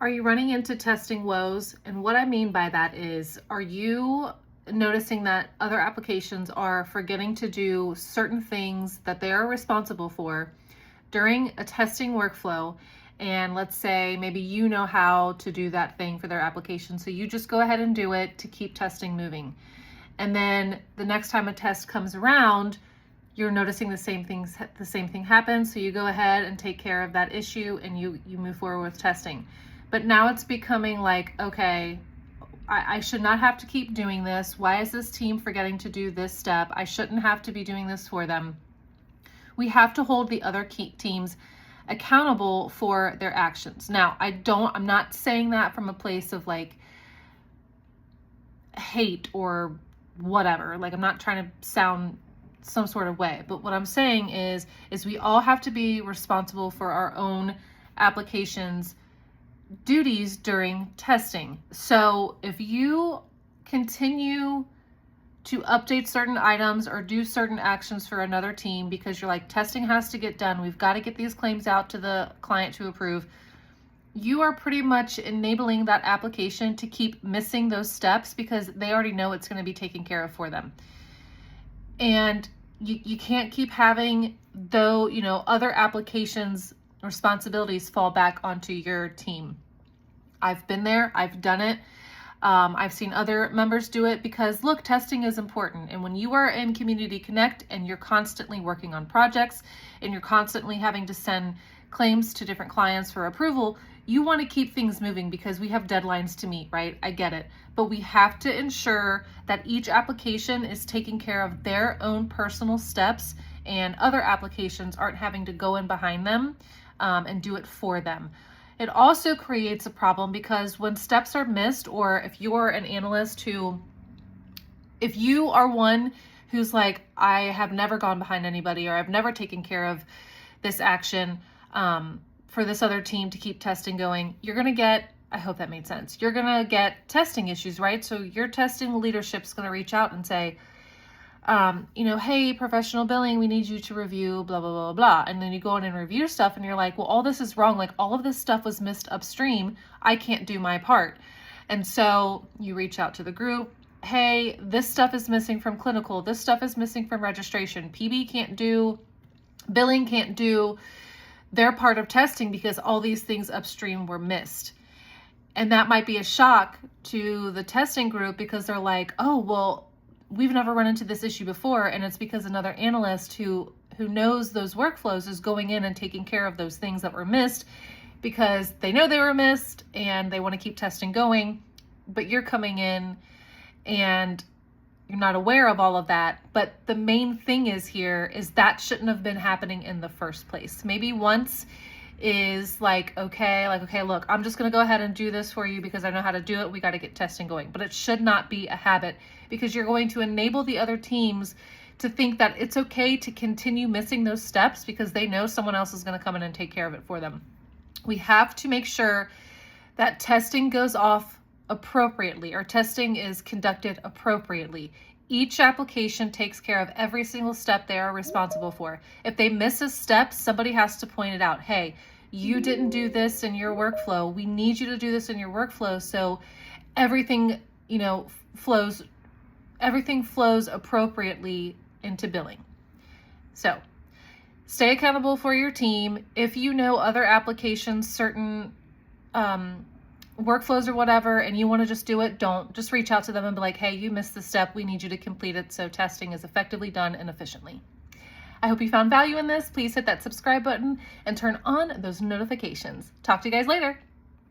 Are you running into testing woes? And what I mean by that is, are you noticing that other applications are forgetting to do certain things that they are responsible for during a testing workflow? And let's say maybe you know how to do that thing for their application, so you just go ahead and do it to keep testing moving. And then the next time a test comes around, you're noticing the same thing happens, so you go ahead and take care of that issue and you move forward with testing. But now it's becoming like, okay, I should not have to keep doing this. Why is this team forgetting to do this step? I shouldn't have to be doing this for them. We have to hold the other key teams accountable for their actions. Now, I'm not saying that from a place of like hate or whatever. Like, I'm not trying to sound some sort of way, but what I'm saying is we all have to be responsible for our own applications duties during testing. So if you continue to update certain items or do certain actions for another team because you're like, testing has to get done, we've got to get these claims out to the client to approve, you are pretty much enabling that application to keep missing those steps because they already know it's going to be taken care of for them. And you can't keep having other applications responsibilities fall back onto your team. I've been there, I've done it. I've seen other members do it because look, testing is important. And when you are in Community Connect and you're constantly working on projects and you're constantly having to send claims to different clients for approval, you want to keep things moving because we have deadlines to meet, right? I get it. But we have to ensure that each application is taking care of their own personal steps and other applications aren't having to go in behind them and do it for them. It also creates a problem because when steps are missed, or if you're an analyst if you are one who's like, I have never gone behind anybody or I've never taken care of this action for this other team to keep testing going, you're going to get, I hope that made sense, you're going to get testing issues, right? So your testing leadership's going to reach out and say, hey, professional billing, we need you to review blah, blah, blah, blah. And then you go in and review stuff and you're like, well, all this is wrong. Like all of this stuff was missed upstream. I can't do my part. And so you reach out to the group. Hey, this stuff is missing from clinical. This stuff is missing from registration. PB can't do, billing can't do their part of testing because all these things upstream were missed. And that might be a shock to the testing group because they're like, oh, well, we've never run into this issue before, and it's because another analyst who knows those workflows is going in and taking care of those things that were missed because they know they were missed and they want to keep testing going, but you're coming in and you're not aware of all of that. But the main thing is that shouldn't have been happening in the first place. Maybe once is like, okay, look, I'm just going to go ahead and do this for you because I know how to do it. We got to get testing going. But it should not be a habit because you're going to enable the other teams to think that it's okay to continue missing those steps because they know someone else is going to come in and take care of it for them. We have to make sure that testing goes off appropriately or testing is conducted appropriately. Each application takes care of every single step they are responsible for. If they miss a step, somebody has to point it out. Hey, you didn't do this in your workflow. We need you to do this in your workflow so everything, flows appropriately into billing. So stay accountable for your team. If you know other applications, certain workflows or whatever, and you want to just do it, don't. Just reach out to them and be like, hey, you missed the step. We need you to complete it so testing is effectively done and efficiently. I hope you found value in this. Please hit that subscribe button and turn on those notifications. Talk to you guys later.